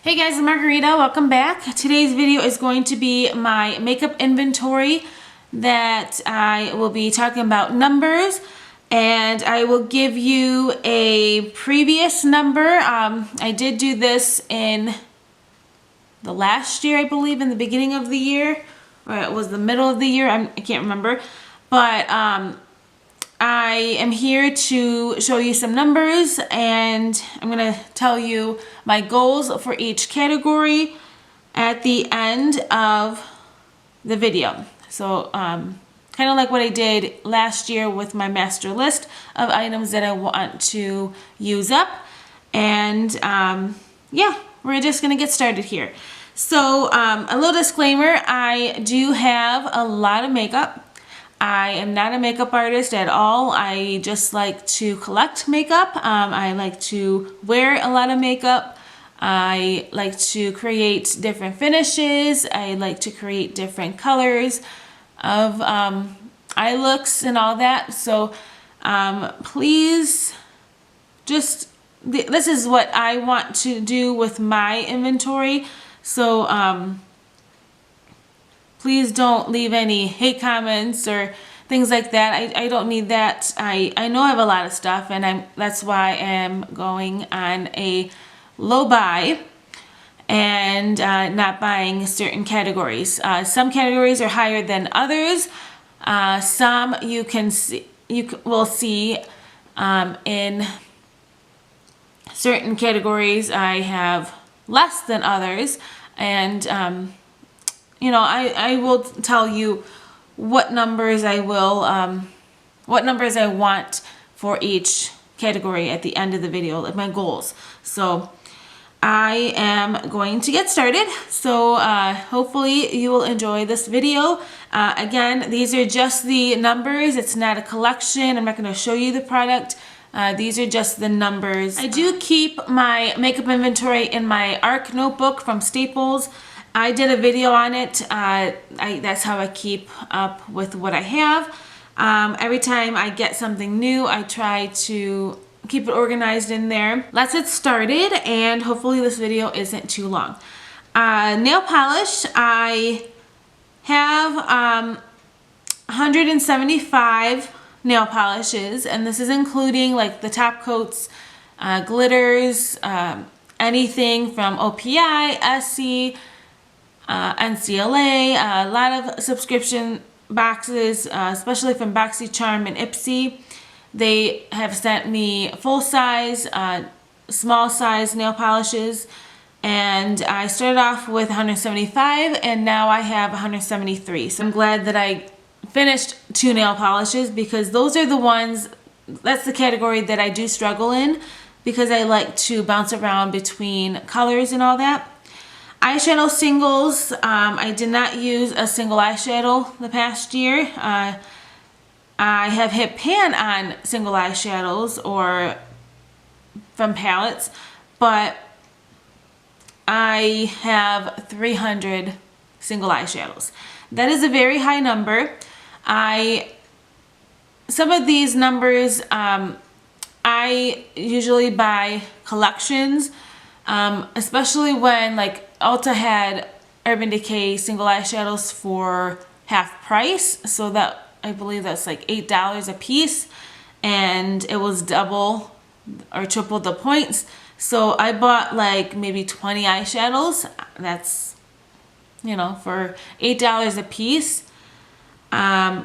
Hey guys, I'm Margherita. Welcome back. Today's video is going to be my makeup inventory that I will be talking about numbers, and I will give you a previous number. I did do this in the last year, I believe, in the beginning of the year, or it was the middle of the year. I can't remember, but I am here to show you some numbers, and I'm going to tell you my goals for each category at the end of the video. So kind of like what I did last year with my master list of items that I want to use up. And yeah, we're just going to get started here. So a little disclaimer, I do have a lot of makeup. I am not a makeup artist at all. I just like to collect makeup. I like to wear a lot of makeup. I like to create different finishes. I like to create different colors of eye looks and all that. So please just, this is what I want to do with my inventory. So please don't leave any hate comments or things like that. I don't need that. I know I have a lot of stuff, and that's why I am going on a low buy and not buying certain categories. Some categories are higher than others. Some you will see in certain categories I have less than others, and you know, I will tell you what numbers I want for each category at the end of the video, like my goals. So I am going to get started. So hopefully you will enjoy this video. Again, these are just the numbers. It's not a collection. I'm not going to show you the product. These are just the numbers. I do keep my makeup inventory in my ARC notebook from Staples. I did a video on it. That's how I keep up with what I have. Every time I get something new, I try to keep it organized in there. Let's get started, and hopefully this video isn't too long. Nail polish, I have 175 nail polishes, and this is including like the top coats, glitters, anything from OPI, Essie, NCLA, a lot of subscription boxes, especially from Boxycharm and Ipsy. They have sent me full size, small size nail polishes, and I started off with 175 and now I have 173. So I'm glad that I finished 2 nail polishes, because those are the ones, that's the category that I do struggle in, because I like to bounce around between colors and all that. Eyeshadow singles, I did not use a single eyeshadow the past year. I have hit pan on single eyeshadows or from palettes, but I have 300 single eyeshadows. That is a very high number. Some of these numbers, I usually buy collections, especially when like Ulta had Urban Decay single eyeshadows for half price, so that I believe that's like $8 a piece, and it was double or triple the points. So I bought like maybe 20 eyeshadows. That's, you know, for $8 a piece. I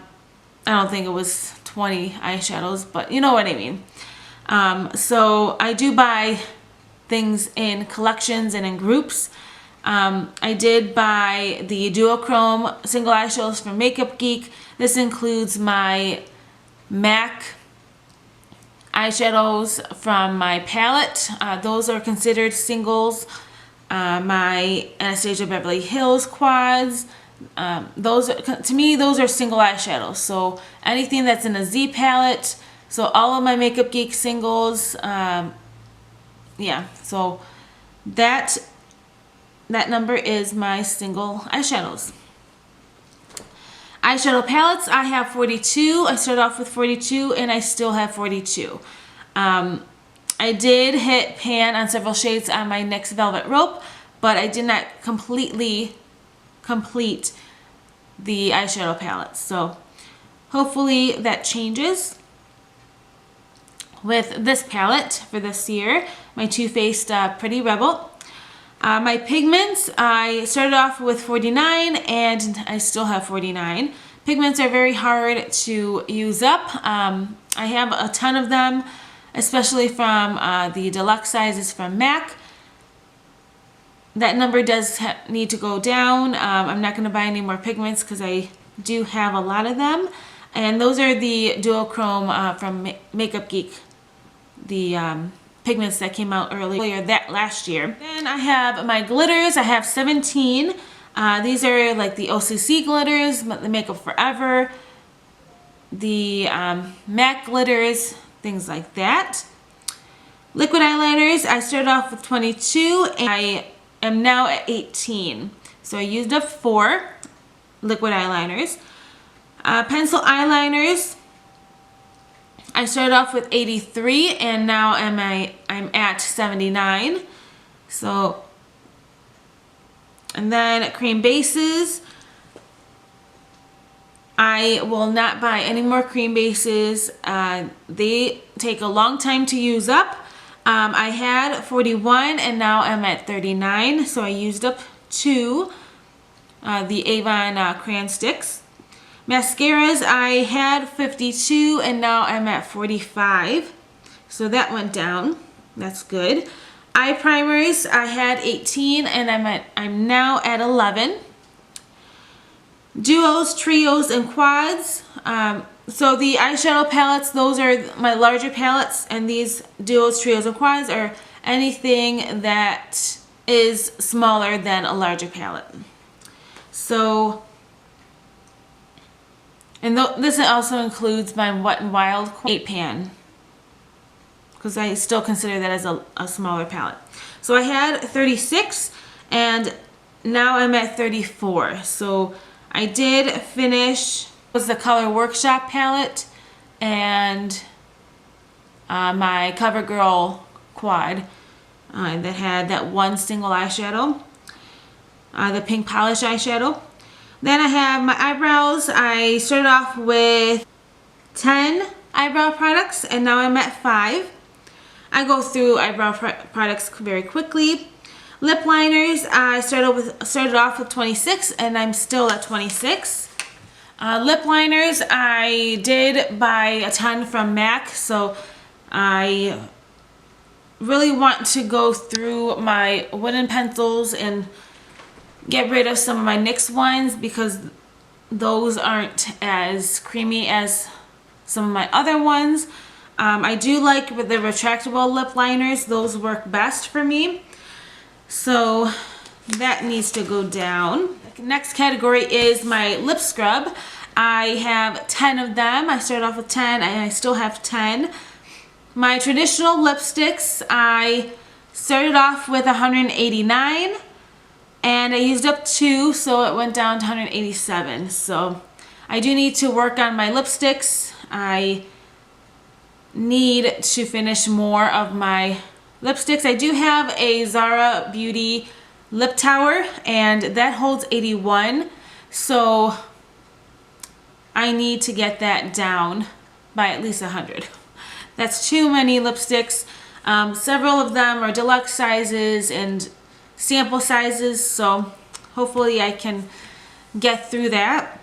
don't think it was 20 eyeshadows, but you know what I mean. So I do buy things in collections and in groups. I did buy the duochrome single eyeshadows from Makeup Geek. This includes my MAC eyeshadows from my palette. Those are considered singles. My Anastasia Beverly Hills quads. To me, those are single eyeshadows. So anything that's in a Z palette. So all of my Makeup Geek singles. Yeah, so that number is my single eyeshadows. Eyeshadow palettes, I have 42. I started off with 42 and I still have 42. I did hit pan on several shades on my NYX Velvet Rope, but I did not completely complete the eyeshadow palette. So hopefully that changes with this palette for this year, my Too Faced Pretty Rebel. My pigments, I started off with 49 and I still have 49. Pigments are very hard to use up. I have a ton of them, especially from the deluxe sizes from MAC. That number does need to go down. I'm not going to buy any more pigments because I do have a lot of them. And those are the duochrome from Makeup Geek, the pigments that came out earlier that last year. Then I have my glitters. I have 17. These are like the OCC glitters, the Makeup Forever, the MAC glitters, things like that. Liquid eyeliners, I started off with 22 and I am now at 18. So I used up 4 liquid eyeliners. Pencil eyeliners, I started off with 83 and now I'm at 79. So, and then cream bases, I will not buy any more cream bases. They take a long time to use up. I had 41 and now I'm at 39, so I used up 2, the Avon crayon sticks. Mascaras, I had 52 and now I'm at 45. So that went down. That's good. Eye primers, I had 18 and I'm now at 11. Duos, trios, and quads. So the eyeshadow palettes, those are my larger palettes, and these duos, trios, and quads are anything that is smaller than a larger palette. So, and this also includes my Wet n Wild 8 pan, because I still consider that as a smaller palette. So I had 36 and now I'm at 34. So I did finish was the Color Workshop palette and my CoverGirl quad that had that one single eyeshadow, the pink polish eyeshadow. Then I have my eyebrows. I started off with 10 eyebrow products and now I'm at 5. I go through eyebrow products very quickly. Lip liners, I started off with 26 and I'm still at 26. Lip liners, I did buy a ton from MAC, so I really want to go through my wooden pencils and get rid of some of my NYX ones because those aren't as creamy as some of my other ones. I do like the retractable lip liners. Those work best for me. So that needs to go down. The next category is my lip scrub. I have 10 of them. I started off with 10 and I still have 10. My traditional lipsticks, I started off with 189 and I used up 2, so it went down to 187. So I do need to work on my lipsticks. I need to finish more of my lipsticks. I do have a Zara Beauty lip tower and that holds 81, so I need to get that down by at least 100. That's too many lipsticks. Several of them are deluxe sizes and sample sizes, so hopefully I can get through that.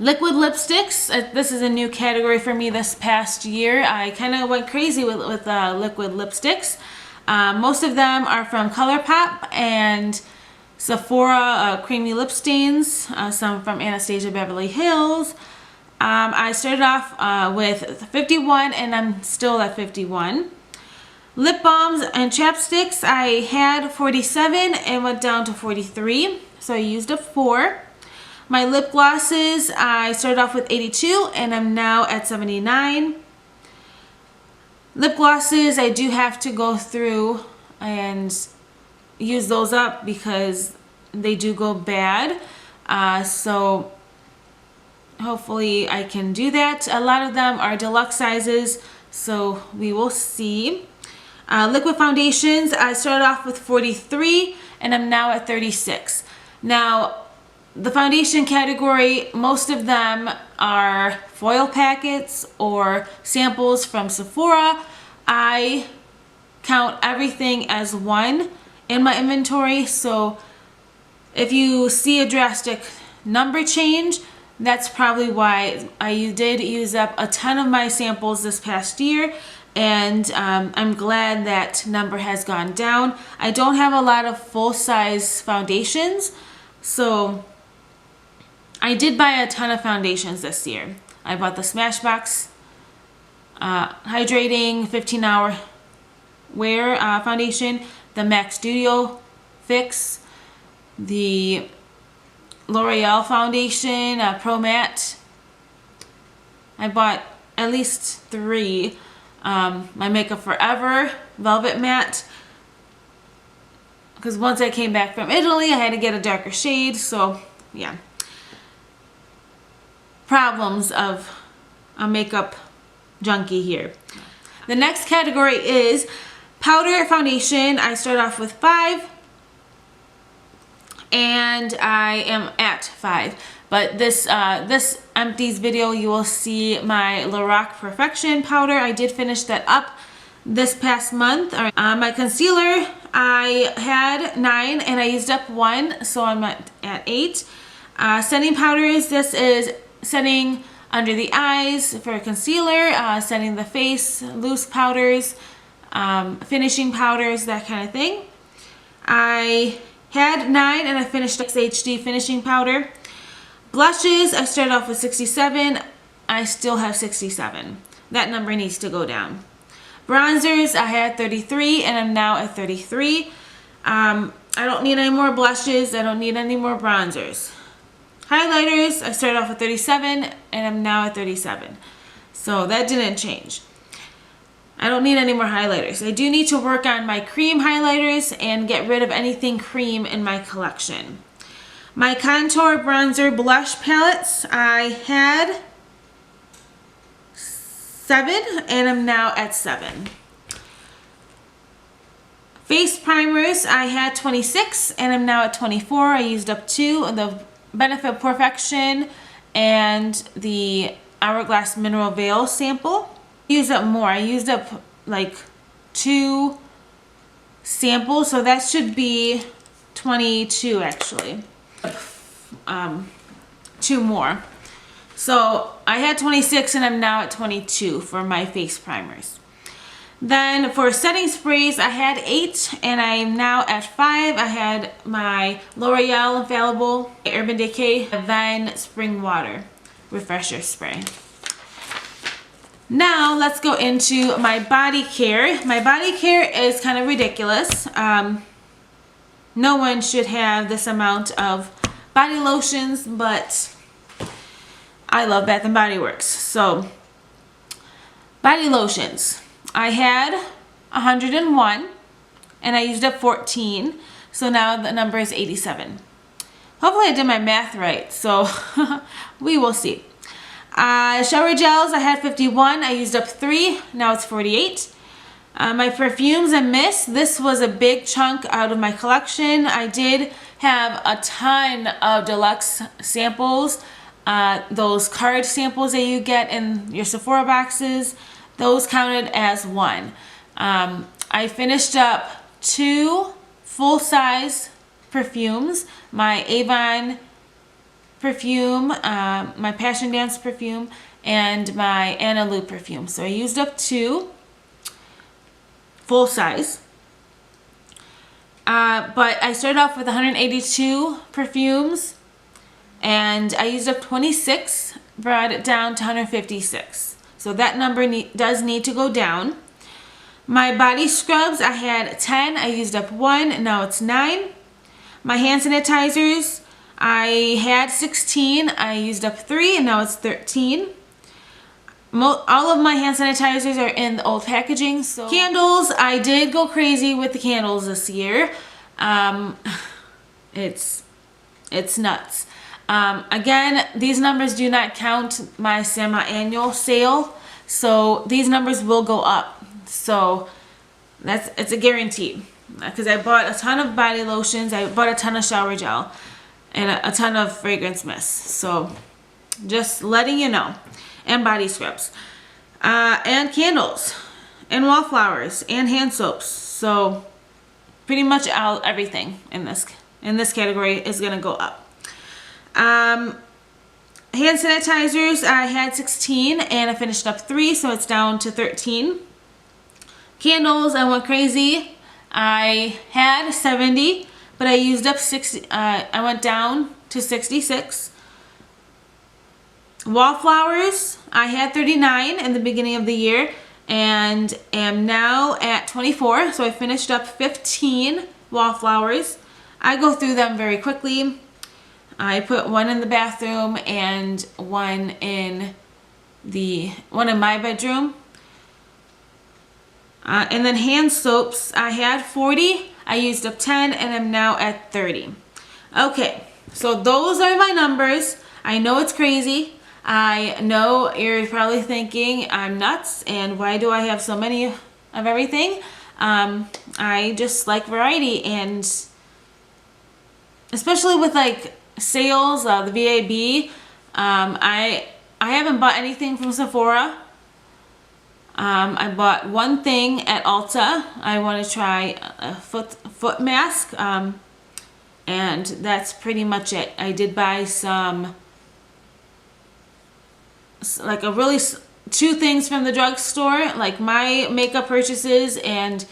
Liquid lipsticks, this is a new category for me this past year. I kind of went crazy with liquid lipsticks. Most of them are from ColourPop and Sephora creamy lip stains, some from Anastasia Beverly Hills. I started off with 51 and I'm still at 51. Lip balms and chapsticks, I had 47 and went down to 43, so I used up 4. My lip glosses, I started off with 82 and I'm now at 79. Lip glosses, I do have to go through and use those up because they do go bad. So hopefully I can do that. A lot of them are deluxe sizes, so we will see. Liquid foundations, I started off with 43 and I'm now at 36. Now, the foundation category, most of them are foil packets or samples from Sephora. I count everything as one in my inventory, so if you see a drastic number change, that's probably why. I did use up a ton of my samples this past year, and I'm glad that number has gone down. I don't have a lot of full-size foundations, so I did buy a ton of foundations this year. I bought the Smashbox Hydrating 15-Hour Wear Foundation, the MAC Studio Fix, the L'Oreal Foundation Pro Matte. I bought at least 3. My Makeup Forever Velvet Matte, because once I came back from Italy, I had to get a darker shade, so yeah. Problems of a makeup junkie here. The next category is powder foundation. I start off with 5, and I am at 5. But this empties video, you will see my Lorac Perfection powder. I did finish that up this past month. My concealer, I had 9 and I used up 1, so I'm at 8. Setting powders, this is setting under the eyes for concealer, setting the face, loose powders, finishing powders, that kind of thing. I had 9 and I finished XHD finishing powder. Blushes, I started off with 67. I still have 67. That number needs to go down. Bronzers, I had 33 and I'm now at 33. I don't need any more blushes. I don't need any more bronzers. Highlighters, I started off with 37 and I'm now at 37. So that didn't change. I don't need any more highlighters. I do need to work on my cream highlighters and get rid of anything cream in my collection. My contour, bronzer, blush palettes, I had 7 and I'm now at 7. Face primers, I had 26 and I'm now at 24. I used up 2 of the Benefit Perfection and the Hourglass Mineral Veil sample. I used up more. I used up like 2 samples, so that should be 22 actually. 2 more. So I had 26 and I'm now at 22 for my face primers. Then for setting sprays, I had 8 and I'm now at 5. I had my L'Oreal Infallible Urban Decay Then Spring Water Refresher Spray. Now let's go into my body care. My body care is kind of ridiculous. No one should have this amount of body lotions, but I love Bath and Body Works. So body lotions, I had 101 and I used up 14, so now the number is 87. Hopefully I did my math right, so we will see. Shower gels, I had 51, I used up 3, now it's 48. My perfumes and mists, this was a big chunk out of my collection. I did have a ton of deluxe samples, those card samples that you get in your Sephora boxes, those counted as 1. I finished up 2 full-size perfumes, my Avon perfume, my Passion Dance perfume, and my Anna Lou perfume. So I used up 2 full size. But I started off with 182 perfumes and I used up 26, brought it down to 156. So that number does need to go down. My body scrubs, I had 10, I used up 1, now it's 9. My hand sanitizers, I had 16, I used up 3, and now it's 13. All of my hand sanitizers are in the old packaging. So candles, I did go crazy with the candles this year. It's nuts. Again, these numbers do not count my semi-annual sale, so these numbers will go up. So It's a guarantee, because I bought a ton of body lotions, I bought a ton of shower gel, and a ton of fragrance mist. So just letting you know. And body scrubs, and candles, and wallflowers, and hand soaps. So pretty much everything in this category is gonna go up. Hand sanitizers, I had 16 and I finished up 3, so it's down to 13. Candles, I went crazy. I had 70, but I used up 60. I went down to 66. Wallflowers, I had 39 in the beginning of the year and am now at 24, so I finished up 15 wallflowers. I go through them very quickly. I put one in the bathroom and one in my bedroom. And then hand soaps, I had 40, I used up 10, and I'm now at 30. Okay, so those are my numbers. I know it's crazy. I know you're probably thinking I'm nuts and why do I have so many of everything? I just like variety, and especially with like sales, the VAB, I haven't bought anything from Sephora. I bought one thing at Ulta. I want to try a foot mask, and that's pretty much it. I did buy some, like two things from the drugstore, like my makeup purchases, and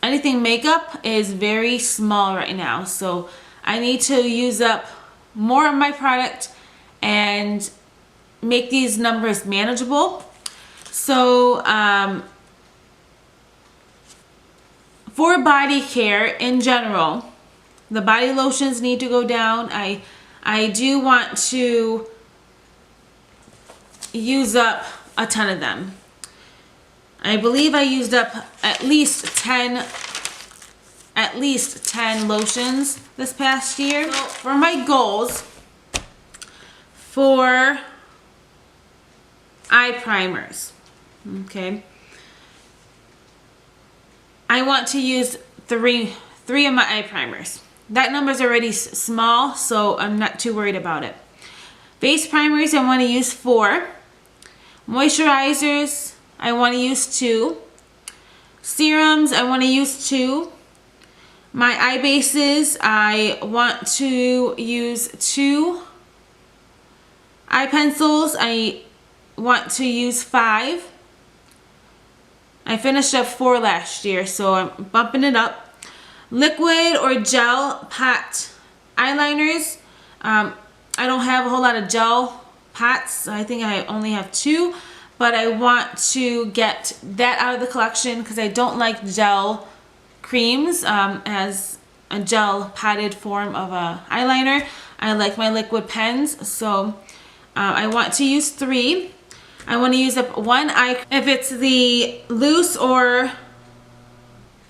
anything makeup is very small right now, so I need to use up more of my product and make these numbers manageable. So for body care in general, the body lotions need to go down. I do want to use up a ton of them. I believe I used up at least 10 lotions this past year. So for my goals for eye primers, okay, I want to use three of my eye primers. That number's already small, so I'm not too worried about it. Face primers, I want to use 4. Moisturizers, I want to use 2. Serums, I want to use 2. My eye bases, I want to use 2. Eye pencils, I want to use 5. I finished up 4 last year, so I'm bumping it up. Liquid or gel pot eyeliners, I don't have a whole lot of gel pots. I think I only have 2, but I want to get that out of the collection because I don't like gel creams as a gel potted form of a eyeliner. I like my liquid pens, so I want to use 3. I want to use up 1 eye. If it's the loose or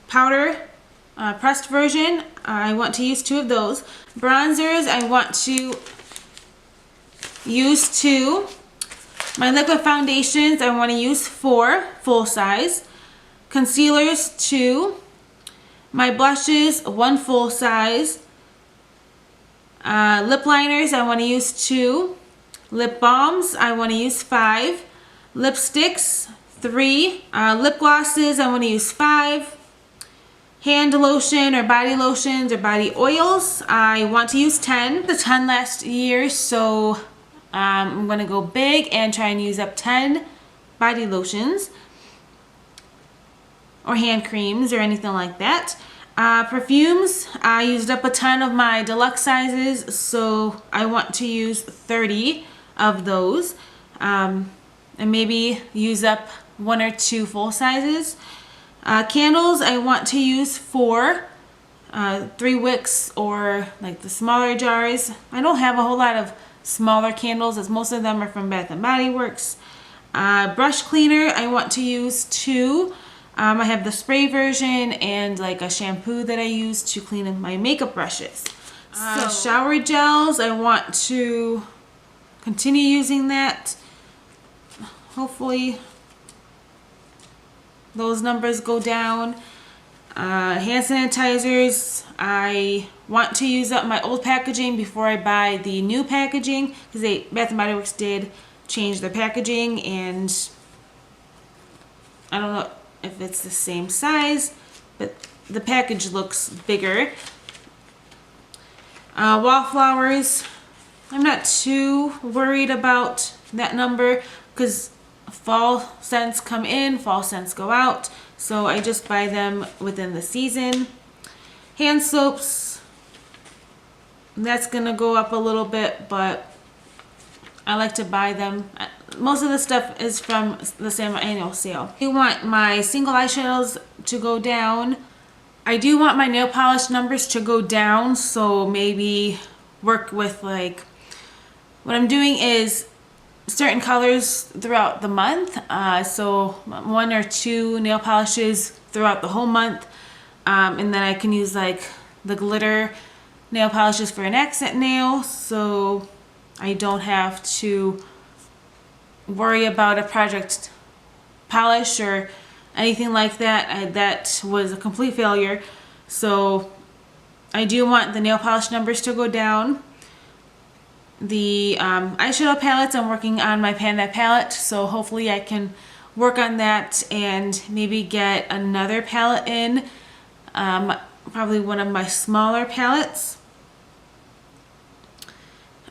powder pressed version, I want to use 2 of those. Bronzers, I want to use 2. My liquid foundations, I want to use 4 full size. Concealers, 2. My blushes, 1 full size. Lip liners, I want to use 2. Lip balms, I want to use 5. Lipsticks, 3. Lip glosses, I want to use 5. Hand lotion or body lotions or body oils, I want to use 10. The 10 last year, so I'm going to go big and try and use up 10 body lotions or hand creams or anything like that. Perfumes, I used up a ton of my deluxe sizes, so I want to use 30 of those, and maybe use up 1 or 2 full sizes. Candles, I want to use 4, 3 wicks or like the smaller jars. I don't have a whole lot of smaller candles, as most of them are from Bath & Body Works. Brush cleaner, I want to use 2. I have the spray version and like a shampoo that I use to clean my makeup brushes. So shower gels, I want to continue using that. Hopefully those numbers go down. Hand sanitizers, I want to use up my old packaging before I buy the new packaging, because Bath & Body Works did change their packaging, and I don't know if it's the same size, but the package looks bigger. Wallflowers, I'm not too worried about that number because fall scents come in, fall scents go out, so I just buy them within the season. Hand soaps, that's gonna go up a little bit, but I like to buy them. Most of the stuff is from the same annual sale. I want my single eyeshadows to go down. I do want my nail polish numbers to go down, so maybe work with, like, what I'm doing is certain colors throughout the month. So 1 or 2 nail polishes throughout the whole month. And then I can use like the glitter nail polishes for an accent nail, so I don't have to worry about a project polish or anything like that. That was a complete failure. So I do want the nail polish numbers to go down. The eyeshadow palettes, I'm working on my Panda palette, so hopefully I can work on that and maybe get another palette in. Probably one of my smaller palettes.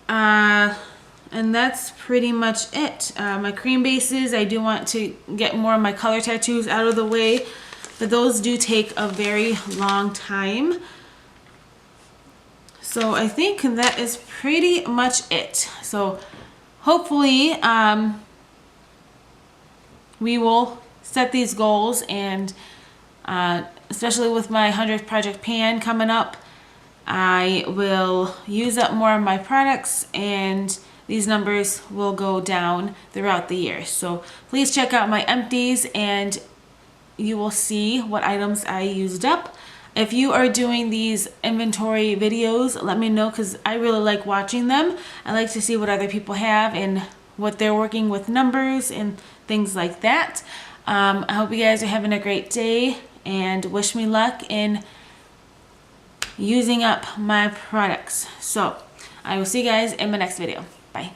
And that's pretty much it. My cream bases, I do want to get more of my color tattoos out of the way, but those do take a very long time. So I think that is pretty much it. So hopefully we will set these goals, and especially with my 100th project pan coming up, I will use up more of my products and these numbers will go down throughout the year. So please check out my empties and you will see what items I used up. If you are doing these inventory videos, let me know, because I really like watching them. I like to see what other people have and what they're working with numbers and things like that. I hope you guys are having a great day and wish me luck in using up my products. So I will see you guys in my next video. Bye.